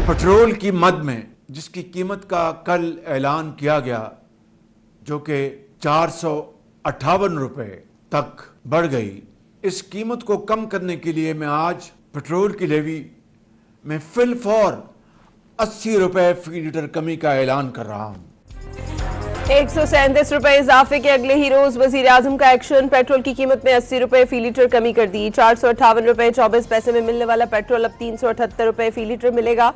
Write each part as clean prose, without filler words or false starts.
Petrol की मद में जिसकी कीमत का कल ऐलान किया गया, जो कि 458 रुपए तक बढ़ गई, इस कीमत को कम करने के लिए मैं आज पेट्रोल की लेवी में फिलफौर 80 रुपए फी लीटर कमी का ऐलान कर रहा हूँ। 137 रुपए इजाफे के अगले ही रोज वजीर आजम का एक्शन। पेट्रोल की कीमत में 80 रुपए फी लीटर कमी कर दी। 458 रुपए 24 पैसे में मिलने वाला पेट्रोल अब 378 रुपए फी लीटर मिलेगा।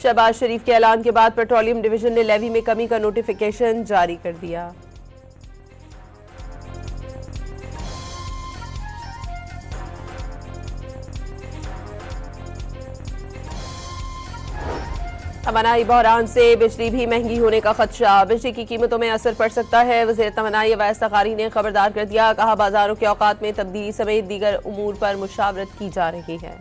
शहबाज शरीफ के ऐलान के बाद पेट्रोलियम डिवीजन ने लेवी में कमी का नोटिफिकेशन जारी कर दिया। तवानाई बहरान से बिजली भी महंगी होने का खदशा। बिजली की कीमतों में असर पड़ सकता है। वज़ीर तवानाई अवैस तखारी ने खबरदार कर दिया। कहा, बाजारों के औकात में तब्दीली समेत दीगर उमूर पर मुशावरत की जा रही है।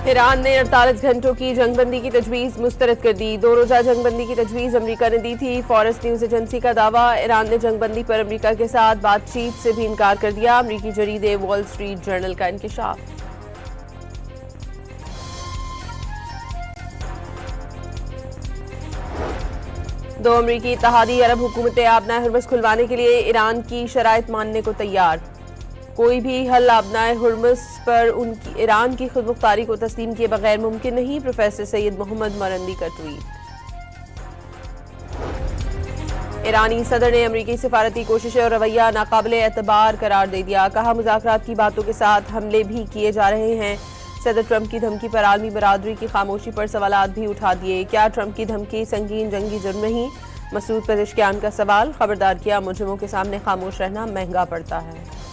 ईरान ने 48 घंटों की जंगबंदी की तजवीज़ मुस्तरद कर दी। 2 रोज़ा जंगबंदी की तजवीज़ अमरीका ने दी थी। फॉरेस्ट न्यूज़ एजेंसी का दावा, ईरान ने जंगबंदी पर अमरीका के साथ बातचीत से भी इनकार कर दिया। अमरीकी जरीदे वॉल स्ट्रीट जर्नल का इंकिशाफ। दो अमरीकी इत्तेहादी अरब हुकूमतें आबनाए हुर्मुज़ खुलवाने के लिए ईरान की शराइत मानने को तैयार। कोई भी हल आबनाए हुर्मुज़ पर उनकी ईरान की खुदमुख्तारी को तस्लीम किए बगैर मुमकिन नहीं। प्रोफेसर सैयद मोहम्मद मरंदी का ट्वीट। ईरानी सदर ने अमरीकी सिफारती कोशिशें और रवैया नाकाबिले एतबार करार दे दिया। कहा, मुज़ाकरात की बातों के साथ हमले भी किए जा रहे हैं। सदर ट्रंप की धमकी पर आलमी बरादरी की खामोशी पर सवालात भी उठा दिए। क्या ट्रंप की धमकी संगीन जंगी जुर्म नहीं? मसूद पेज़ेश्कियान का सवाल। खबरदार किया, मुजरिमों के सामने खामोश रहना महंगा पड़ता है।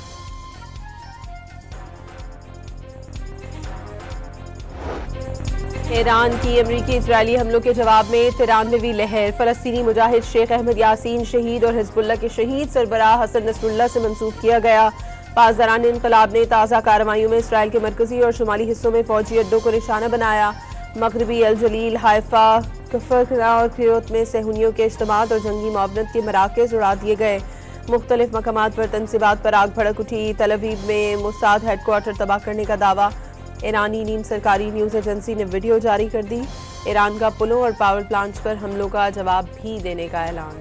ईरान की अमरीकी इजरायली हमलों के जवाब में 93वीं लहर। फलस्तीनी मुजाहिद शेख अहमद यासीन शहीद और हिजबुल्लाह के शहीद सरबराह हसन नसरुल्लाह से मंसूब किया गया। पासदारान इनकलाब ने ताज़ा कार्रवाइयों में इसराइल के मरकजी और शुमाली हिस्सों में फौजी अड्डों को निशाना बनाया। मगरबी अल जलील, हाइफा, कफरखना और क्रियोत में सहूनियों के इज्तिमात और जंगी मुआवनत के मराकज़ उड़ा दिए गए। मुख्तलिफ मकामात पर तनसीबात पर आग भड़क उठी। तल अवीव में मोसाद हेडक्वार्टर तबाह करने का दावा। ईरानी नीम सरकारी न्यूज़ एजेंसी ने वीडियो जारी कर दी। ईरान का पुलों और पावर प्लांट्स पर हमलों का जवाब भी देने का ऐलान।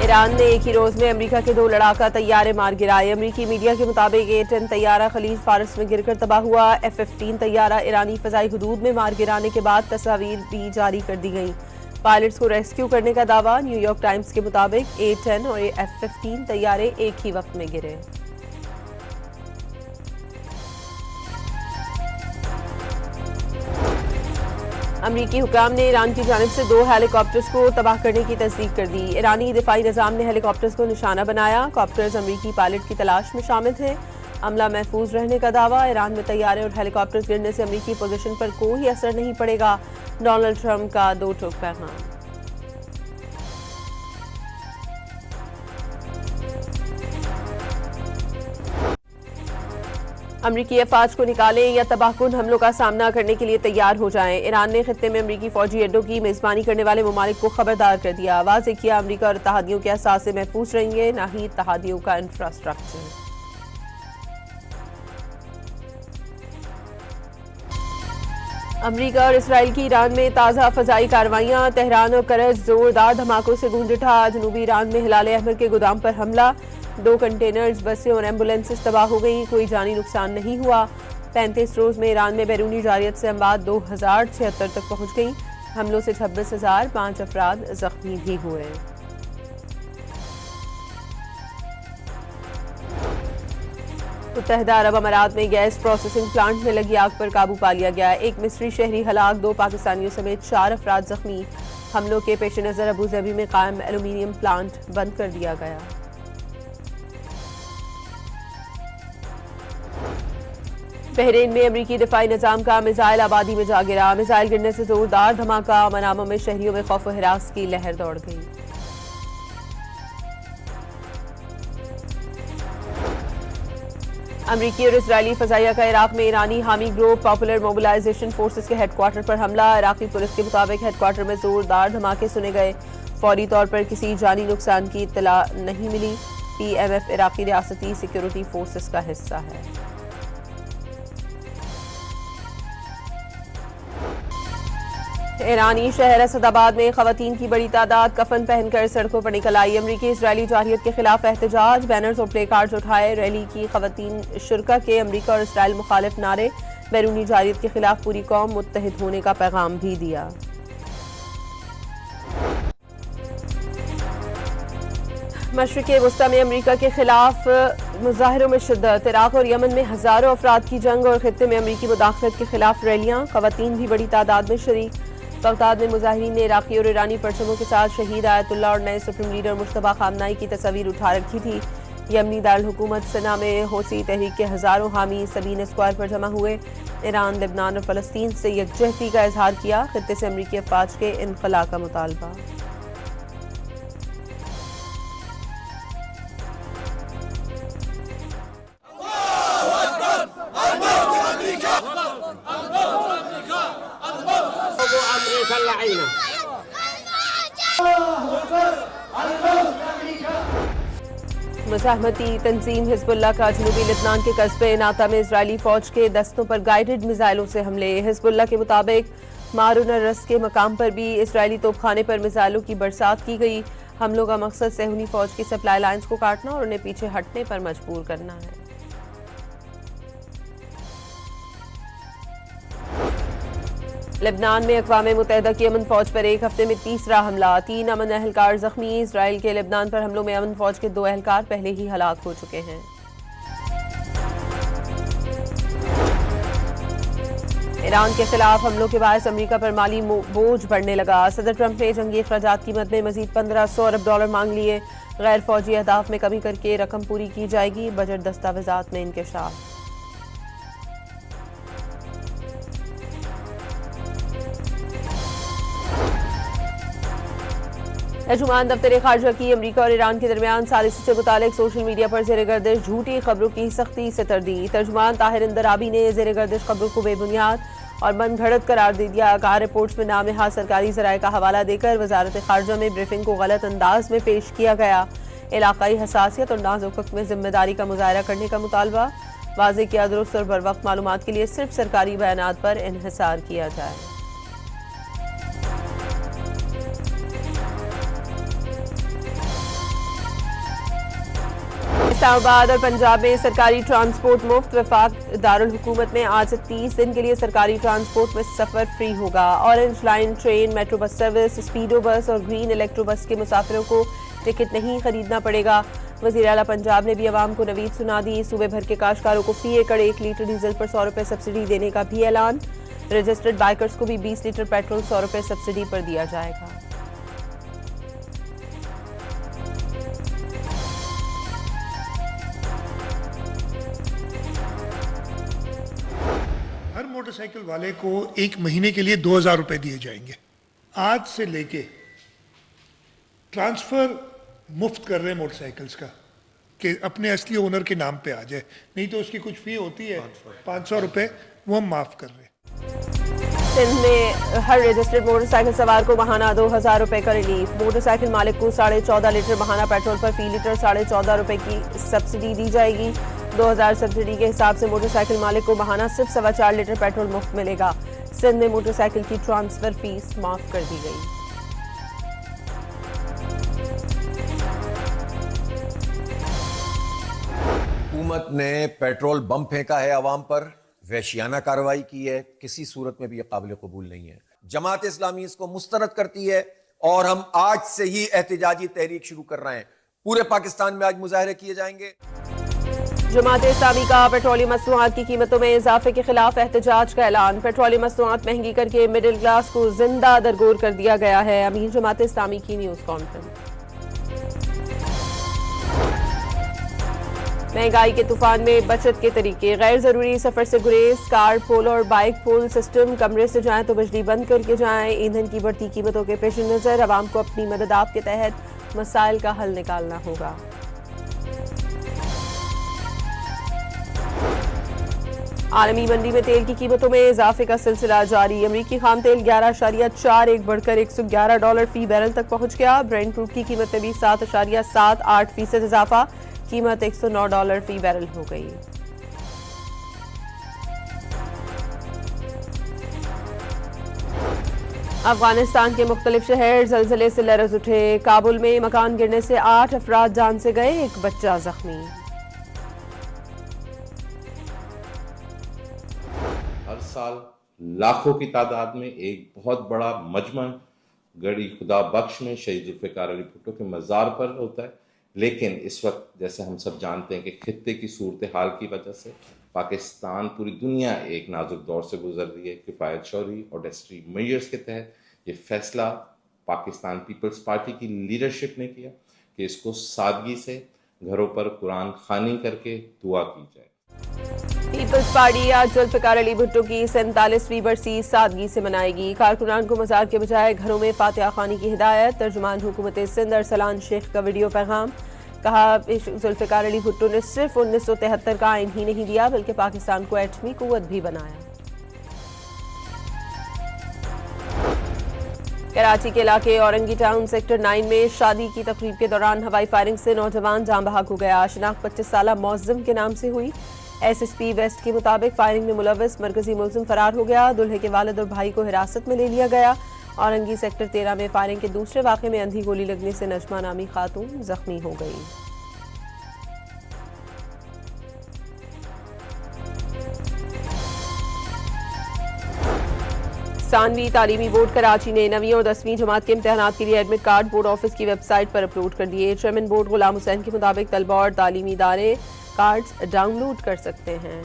ईरान ने एक ही रोज में अमेरिका के 2 लड़ाका तैयारे मार गिराए। अमेरिकी मीडिया के मुताबिक A-10 तैयारा खलीज फारस में गिरकर तबाह हुआ। F-15 तैयारा ईरानी फजाई हुदूद में मार गिराने के बाद तस्वीर भी जारी कर दी गई। पायलट्स को रेस्क्यू करने का दावा। न्यूयॉर्क टाइम्स के मुताबिक A-10 और F-15 तैयारे एक ही वक्त में गिरे। अमरीकी हुकाम ने ईरान की जानिब से 2 हेलीकॉप्टर्स को तबाह करने की तस्दीक कर दी। ईरानी दिफाई निज़ाम ने हेलीकॉप्टर्स को निशाना बनाया। कॉप्टर्स अमरीकी पायलट की तलाश में शामिल थे। अमला महफूज रहने का दावा। ईरान में तैयारे और हेलीकॉप्टर्स गिरने से अमरीकी पोजीशन पर कोई असर नहीं पड़ेगा। डोनाल्ड ट्रंप का 2 टूक पैगाम। अमरीकी अफवाज को निकालें या तबाहकुन हमलों का सामना करने के लिए तैयार हो जाएं। ईरान ने खित्ते में अमरीकी फौजी अड्डों की मेजबानी करने वाले ममालिक को खबरदार कर दिया। वाज़ेह किया, अमरीका और इत्तेहादियों के असासे महफूज रहेंगे, न ही इत्तेहादियों का इंफ्रास्ट्रक्चर। अमरीका और इसराइल की ईरान में ताज़ा फ़ज़ाई कार्रवाइयाँ। तेहरान और करज जोरदार धमाकों से गूंज उठा। जनूबी ईरान में हिलाल अहमर के गोदाम पर हमला। 2 कंटेनर्स, बसें और एम्बुलेंसेस तबाह हो गई। कोई जानी नुकसान नहीं हुआ। 35 रोज़ में ईरान में बैरूनी जारियत से अमवात 2076 तक पहुँच गई। हमलों से 26,005 अफराद जख्मी भी हुए। मुत्तहिदा अरब अमारात में गैस प्रोसेसिंग प्लांट में लगी आग पर काबू पा लिया गया। 1 मिस्री शहरी हलाक, 2 पाकिस्तानियों समेत 4 अफराद जख्मी। हमलों के पेश नज़र अबू धाबी में कायम एल्यूमीनियम प्लांट बंद कर दिया गया। बहरीन में अमरीकी दिफाई निज़ाम का मिसाइल आबादी में जा गिरा। मिसाइल गिरने से जोरदार धमाका। मनामा में शहरियों में खौफ व हिरास की लहर दौड़ गई। अमरीकी और इजरायली फजाइया का इराक में ईरानी हामी ग्रुप पॉपुलर मोबिलाइजेशन फोर्सेस के हेडक्वार्टर पर हमला। इराकी पुलिस के मुताबिक हेडक्वार्टर में जोरदार धमाके सुने गए। फौरी तौर पर किसी जानी नुकसान की इत्तला नहीं मिली। PMF इराकी रियासती सिक्योरिटी फोर्सेस का हिस्सा है। ईरानी शहर असदाबाद में खवातीन की बड़ी तादाद कफन पहनकर सड़कों पर निकल आई। अमरीकी इजरायली जारहियत के खिलाफ एहतजाज, बैनर्स और प्ले कार्ड्स उठाए। रैली की खवातीन शुरा के अमरीका और इसराइल मुखालिफ नारे। बैरूनी जारहियत के खिलाफ पूरी कौम मुत्तहिद होने का पैगाम भी दिया। मशरिक़ वस्ता में अमरीका के खिलाफ मुजाहिरों में शिद्दत। इराक और यमन में हजारों अफराद की जंग और खित्ते में अमरीकी मुदाखलत के खिलाफ रैलियां। खवातीन भी बड़ी तादाद में शरीक। बगदाद में मुजाहिरीन ने इराकी और ईरानी परचमों के साथ शहीद आयतुल्लाह और नए सुप्रीम लीडर मुश्तबा खामनाई की तस्वीर उठा रखी थी। यमनी दारुल हुकूमत सना में हौसी तहरीक के हजारों हामी सबीन स्क्वायर पर जमा हुए। ईरान, लेबनान और फलस्तीन से यकजहती का इजहार किया। खित्ते से अमरीकी अफवाज के इनखला का मुतालबा। मुजाहमती तंजीम हिजबुल्लाह का जनूबी लेबनान के कस्बे नाता में इजरायली फौज के दस्तों पर गाइडेड मिसाइलों से हमले। हिजबुल्लाह के मुताबिक मारून रस के मकाम पर भी इजरायली तोपखाने पर मिसाइलों की बरसात की गई। हमलों का मकसद सेहूनी फौज की सप्लाई लाइन्स को काटना और उन्हें पीछे हटने पर मजबूर करना है। लेबनान में अक़वाम मुत्तहिदा की अमन फौज पर एक हफ्ते में तीसरा हमला। 3 अमन एहलकार जख्मी। इजराइल के लेबनान पर हमलों में अमन फौज के 2 एहलकार पहले ही हलाक हो चुके हैं। ईरान के खिलाफ हमलों के बायस अमरीका पर माली बोझ बढ़ने लगा। सदर ट्रंप ने जंगी अखराजात कीमत में मजीद $1500 अरब मांग लिए। गैर फौजी अहदाफ में कमी करके रकम पूरी की जाएगी। बजट दस्तावेजात में इंकशाफ। तर्जुमान दफ्तर खारजा की अमरीका और ईरान के दरमियान सालिसी से मुतालिक सोशल मीडिया पर ज़ेर गर्दिश झूठी खबरों की सख्ती से तरदीद। तर्जुमान ताहिर इंदराबी ने ज़ेर गर्दिश खबरों को बेबुनियाद और मन घड़त करार दे दिया। कहा रिपोर्ट्स में नाम सरकारी ज़राए का हवाला देकर वजारत खारजा में ब्रीफिंग को गलत अंदाज में पेश किया गया। इलाकाई हसासियत और नाजुक वक्त में जिम्मेदारी का मुजाहरा करने का मुतालबा। वाज़ेह किया दुरुस्त और बरवक्त मालूमात के लिए सिर्फ सरकारी बयानात पर इन्हिसार किया जाए। इस्लामाबाद और पंजाब में सरकारी ट्रांसपोर्ट मुफ्त। वफाक दारुल हुकूमत में आज से 30 दिन के लिए सरकारी ट्रांसपोर्ट में सफर फ्री होगा। Orange line train, metro bus service, Speedo bus और ग्रीन इलेक्ट्रो बस के मुसाफिरों को टिकट नहीं खरीदना पड़ेगा। वज़ीर आला पंजाब ने भी अवाम को नवीद सुना दी। सूबे भर के काश्तकारों को फी एकड़ 1 लीटर डीजल पर ₹100 सब्सिडी देने का भी ऐलान। रजिस्टर्ड बाइकर्स को भी 20 लीटर पेट्रोल ₹100 सब्सिडी पर दिया जाएगा। हर मोटरसाइकिल वाले को 1 महीने के लिए 2000 रुपए दिए जाएंगे। आज से लेके ट्रांसफर मुफ्त कर रहे हैं मोटरसाइकिल्स का कि अपने असली ओनर के नाम पे आ जाए, नहीं तो उसकी कुछ फी होती है 500 रुपए, वो हम माफ कर रहे हैं। सिंध में हर रजिस्टर्ड मोटरसाइकिल सवार को महाना 2000 रुपए का रिलीफ। मोटरसाइकिल मालिक को 14.5 लीटर महाना पेट्रोल पर फी लीटर 14.5 रुपए की सब्सिडी दी जाएगी। 2000 सब्सिडी के हिसाब से मोटरसाइकिल मालिक को महाना सिर्फ 4.25 लीटर पेट्रोल मुफ्त मिलेगा। सिंध में मोटरसाइकिल की ट्रांसफर फीस माफ कर दी गई। हुकूमत ने पेट्रोल बम फेंका है अवाम पर, वहशियाना कार्रवाई की है। किसी सूरत में भी यह काबिल कबूल नहीं है। जमात इस्लामी इसको मुस्तरद करती है और हम आज से ही एहतजाजी तहरीक शुरू कर रहे हैं। पूरे पाकिस्तान में आज मुजाहरे किए जाएंगे। जमात इस्लामी का पेट्रोलियम मसनूआत की कीमतों में इजाफे के खिलाफ एहतजाज का ऐलान। पेट्रोलियम मसनूआत महंगी करके मिडिल क्लास को जिंदा दरगोर कर दिया गया है। अमीर जमात इस्लामी की न्यूज कॉन्फ्रेंस। महंगाई के तूफान में बचत के तरीके। गैर जरूरी सफर से गुरेज। कार पोल और बाइक पोल सिस्टम। कमरे से जाएं तो बिजली बंद करके जाएं। ईंधन की बढ़ती कीमतों के पेश नजर आवाम को अपनी मदद आप के तहत मसाइल का हल निकालना होगा। आलमी मंडी में तेल की कीमतों में इजाफे का सिलसिला जारी। अमरीकी खाम तेल 11.41 बढ़कर $111 फी बैरल तक पहुंच गया। ब्रेंट क्रूड की कीमत में भी 7.78% इजाफा, कीमत $109 फी बैरल हो गई। अफगानिस्तान के मुख्तलिफ शहर जलजले से लरज उठे। काबुल में मकान गिरने से 8 अफराद जान से गए, एक बच्चा जख्मी। हर साल लाखों की तादाद में एक बहुत बड़ा मजमा गढ़ी खुदा बख्श में शहीद जुल्फ़िकार अली भुट्टो के मज़ार पर होता है, लेकिन इस वक्त जैसे हम सब जानते हैं कि खित्ते की सूरत हाल की वजह से पाकिस्तान, पूरी दुनिया एक नाजुक दौर से गुजर रही है। किफ़ायत शौरी और डेस्ट्री मेजर्स के तहत ये फैसला पाकिस्तान पीपल्स पार्टी की लीडरशिप ने किया कि इसको सादगी से घरों पर कुरान खानी करके दुआ की जाए। पीपल्स पार्टी आज जुल्फ़िकार अली भुट्टो की 47वीं बरसी सादगी से मनाएगी। कारकुनान को मज़ार के बजाय घरों में फातिहा खानी की हिदायत। तर्जुमान हुकूमत सिंध अरसलान शेख का वीडियो पैगाम। कहा, जुल्फ़िकार अली भुट्टो ने सिर्फ 1973 का आइन ही नहीं दिया बल्कि पाकिस्तान को एटमी कुव्वत भी बनाया। कराची के इलाके औरंगी टाउन सेक्टर 9 में शादी की तकरीब के दौरान हवाई फायरिंग से नौजवान जान बहक हो गया। शिनाख्त 25 साला मौज़िम के नाम से हुई। SSP वेस्ट के मुताबिक फायरिंग में मुलव्वस मरकजी मुलजिम फरार हो गया। दुल्हे के वालिद और भाई को हिरासत में ले लिया गया। औरंगी सेक्टर 13 में फायरिंग के दूसरे वाक़े में अंधी गोली लगने से नजमा नामी खातून जख्मी हो गई। सानवी तालीमी बोर्ड कराची ने 9वीं और 10वीं जमात के इम्तहानात के लिए एडमिट कार्ड बोर्ड ऑफिस की वेबसाइट पर अपलोड कर दिए। चेयरमैन बोर्ड गुलाम हुसैन के मुताबिक तलबा और तालीमी इदारे कार्ड्स डाउनलोड कर सकते हैं।